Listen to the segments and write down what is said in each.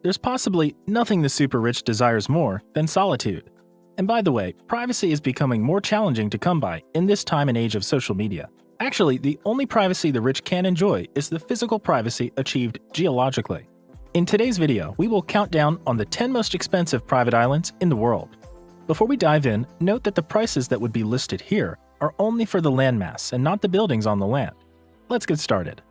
There's possibly nothing the super rich desires more than solitude. And by the way, privacy is becoming more challenging to come by in this time and age of social media. Actually, the only privacy the rich can enjoy is the physical privacy achieved geologically. In today's video, we will count down on the 10 most expensive private islands in the world. Before we dive in, note that the prices that would be listed here are only for the landmass and not the buildings on the land. Let's get started.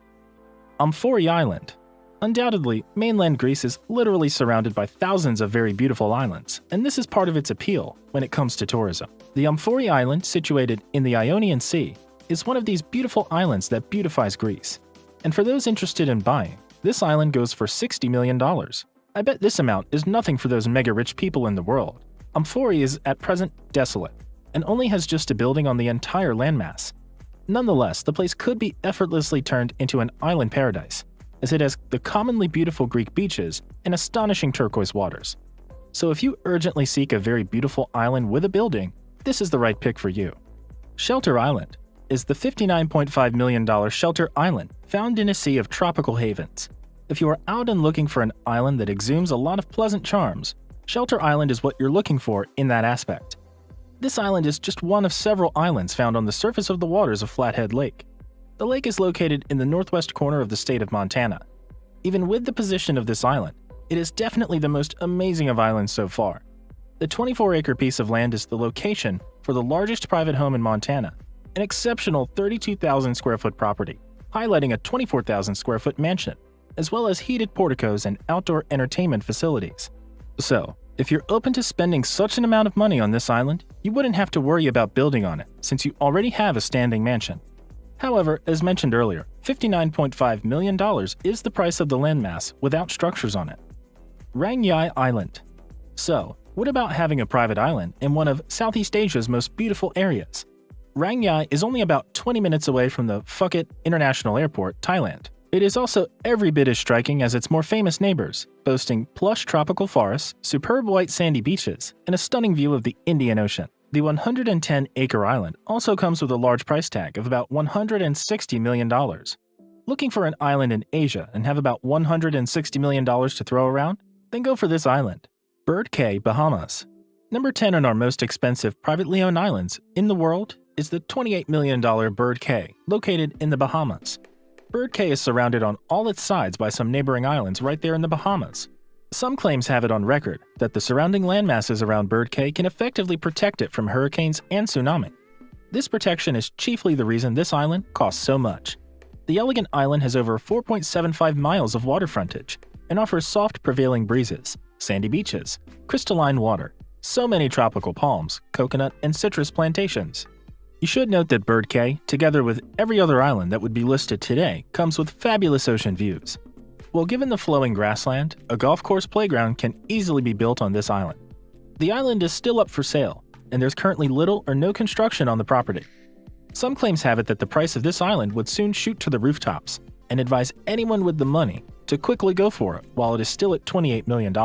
Yai Island. Undoubtedly, mainland Greece is literally surrounded by thousands of very beautiful islands, and this is part of its appeal when it comes to tourism. The Yai Island, situated in the Ionian Sea, is one of these beautiful islands that beautifies Greece. And for those interested in buying, this island goes for $60 million. I bet this amount is nothing for those mega-rich people in the world. Yai is at present desolate, and only has just a building on the entire landmass. Nonetheless, the place could be effortlessly turned into an island paradise, as it has the commonly beautiful Greek beaches and astonishing turquoise waters. So if you urgently seek a very beautiful island with a building, this is the right pick for you. Shelter Island is the $59.5 million shelter island found in a sea of tropical havens. If you are out and looking for an island that exudes a lot of pleasant charms, Shelter Island is what you're looking for in that aspect. This island is just one of several islands found on the surface of the waters of Flathead Lake. The lake is located in the northwest corner of the state of Montana. Even with the position of this island, it is definitely the most amazing of islands so far. The 24-acre piece of land is the location for the largest private home in Montana, an exceptional 32,000 square foot property, highlighting a 24,000 square foot mansion, as well as heated porticos and outdoor entertainment facilities. So, if you're open to spending such an amount of money on this island, you wouldn't have to worry about building on it, since you already have a standing mansion. However, as mentioned earlier, $59.5 million is the price of the landmass without structures on it. Yai Island. So, what about having a private island in one of Southeast Asia's most beautiful areas? Yai is only about 20 minutes away from the Phuket International Airport, Thailand. It is also every bit as striking as its more famous neighbors, boasting plush tropical forests, superb white sandy beaches, and a stunning view of the Indian Ocean. The 110-acre island also comes with a large price tag of about $160 million. Looking for an island in Asia and have about $160 million to throw around? Then go for this island. Cay Bahamas. Number 10 on our most expensive privately owned islands in the world is the $28 million Cay, located in the Bahamas. Cay is surrounded on all its sides by some neighboring islands right there in the Bahamas. Some claims have it on record that the surrounding landmasses around Cay can effectively protect it from hurricanes and tsunami. This protection is chiefly the reason this island costs so much. The elegant island has over 4.75 miles of water frontage and offers soft prevailing breezes, sandy beaches, crystalline water, so many tropical palms, coconut, and citrus plantations. You should note that Cay, together with every other island that would be listed today, comes with fabulous ocean views. Well, given the flowing grassland, a golf course playground can easily be built on this island. The island is still up for sale, and there's currently little or no construction on the property. Some claims have it that the price of this island would soon shoot to the rooftops, and advise anyone with the money to quickly go for it while it is still at $28 million.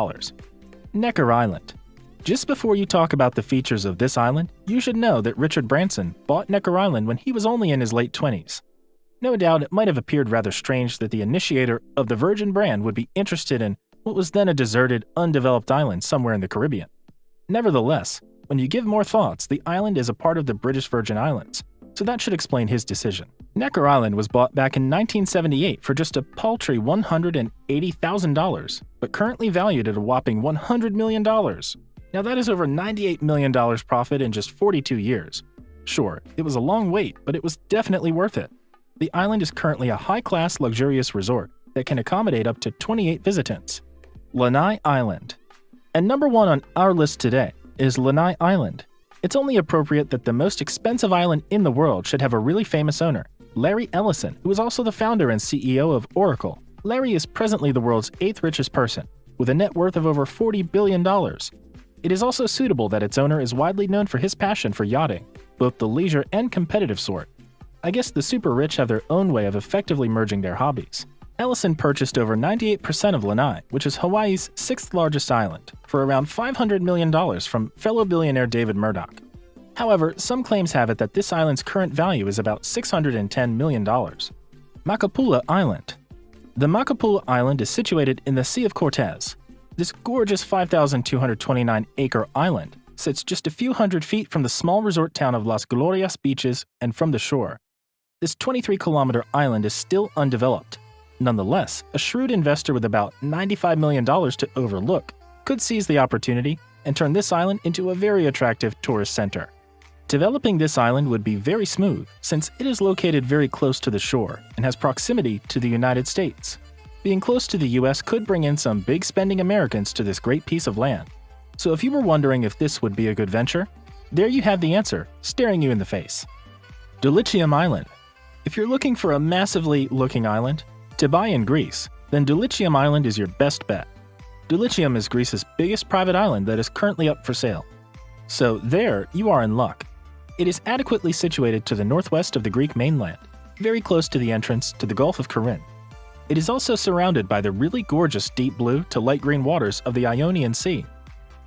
Necker Island. Just before you talk about the features of this island, you should know that Richard Branson bought Necker Island when he was only in his late 20s. No doubt it might have appeared rather strange that the initiator of the Virgin brand would be interested in what was then a deserted, undeveloped island somewhere in the Caribbean. Nevertheless, when you give more thoughts, the island is a part of the British Virgin Islands, so that should explain his decision. Necker Island was bought back in 1978 for just a paltry $180,000, but currently valued at a whopping $100 million. Now that is over $98 million profit in just 42 years. Sure, it was a long wait, but it was definitely worth it. The island is currently a high-class, luxurious resort that can accommodate up to 28 visitants. Lanai Island. And number 1 on our list today is Lanai Island. It's only appropriate that the most expensive island in the world should have a really famous owner, Larry Ellison, who is also the founder and CEO of Oracle. Larry is presently the world's 8th richest person, with a net worth of over $40 billion. It is also suitable that its owner is widely known for his passion for yachting, both the leisure and competitive sort. I guess the super rich have their own way of effectively merging their hobbies. Ellison purchased over 98% of Lanai, which is Hawaii's 6th largest island, for around $500 million from fellow billionaire David Murdoch. However, some claims have it that this island's current value is about $610 million. Makapula Island. The Makapula Island is situated in the Sea of Cortez. This gorgeous 5,229-acre island sits just a few hundred feet from the small resort town of Las Glorias beaches and from the shore. This 23-kilometer island is still undeveloped. Nonetheless, a shrewd investor with about $95 million to overlook could seize the opportunity and turn this island into a very attractive tourist center. Developing this island would be very smooth since it is located very close to the shore and has proximity to the United States. Being close to the US could bring in some big spending Americans to this great piece of land. So if you were wondering if this would be a good venture, there you have the answer, staring you in the face. Delychium Island. If you're looking for a massively looking island to buy in Greece, then Delychium Island is your best bet. Delychium is Greece's biggest private island that is currently up for sale. So there, you are in luck. It is adequately situated to the northwest of the Greek mainland, very close to the entrance to the Gulf of Corinth. It is also surrounded by the really gorgeous deep blue to light green waters of the Ionian Sea.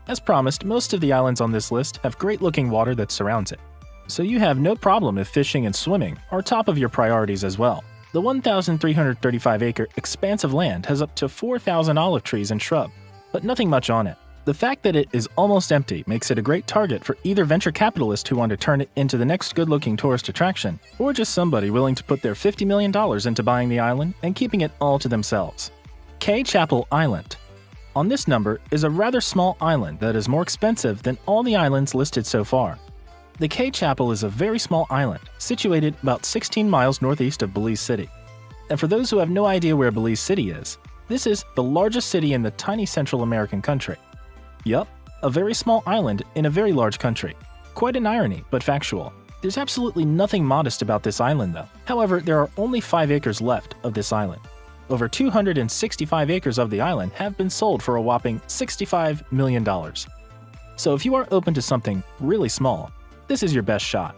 As promised, most of the islands on this list have great-looking water that surrounds it. So you have no problem if fishing and swimming are top of your priorities as well. The 1,335-acre expanse of land has up to 4,000 olive trees and shrub, but nothing much on it. The fact that it is almost empty makes it a great target for either venture capitalists who want to turn it into the next good-looking tourist attraction, or just somebody willing to put their $50 million into buying the island and keeping it all to themselves. Cay Island. On this number is a rather small island that is more expensive than all the islands listed so far. The Cay is a very small island, situated about 16 miles northeast of Belize City. And for those who have no idea where Belize City is, this is the largest city in the tiny Central American country. Yup, a very small island in a very large country. Quite an irony, but factual. There's absolutely nothing modest about this island though. However, there are only 5 acres left of this island. Over 265 acres of the island have been sold for a whopping $65 million. So if you are open to something really small, this is your best shot.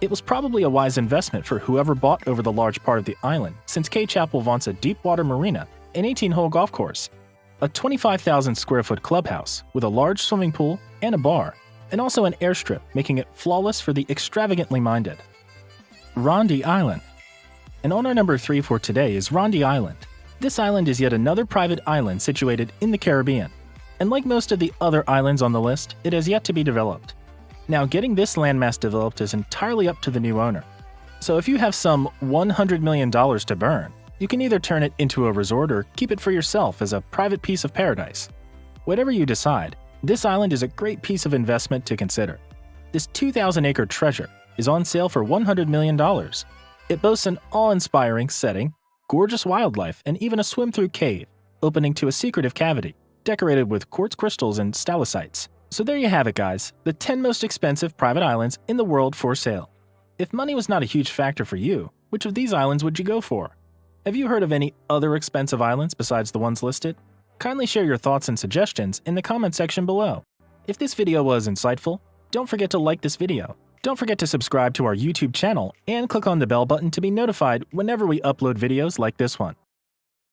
It was probably a wise investment for whoever bought over the large part of the island, since Cay vaunts a deep-water marina, an 18-hole golf course, a 25,000 square foot clubhouse with a large swimming pool and a bar, and also an airstrip, making it flawless for the extravagantly minded. Ronde Island. And on our number 3 for today is Ronde Island. This island is yet another private island situated in the Caribbean. And like most of the other islands on the list, it has yet to be developed. Now, getting this landmass developed is entirely up to the new owner. So if you have some $100 million to burn, you can either turn it into a resort or keep it for yourself as a private piece of paradise. Whatever you decide, this island is a great piece of investment to consider. This 2,000-acre treasure is on sale for $100 million. It boasts an awe-inspiring setting, gorgeous wildlife, and even a swim-through cave, opening to a secretive cavity, decorated with quartz crystals and stalactites. So there you have it, guys, the 10 most expensive private islands in the world for sale. If money was not a huge factor for you, which of these islands would you go for? Have you heard of any other expensive islands besides the ones listed? Kindly share your thoughts and suggestions in the comment section below. If this video was insightful, don't forget to like this video. Don't forget to subscribe to our YouTube channel and click on the bell button to be notified whenever we upload videos like this one.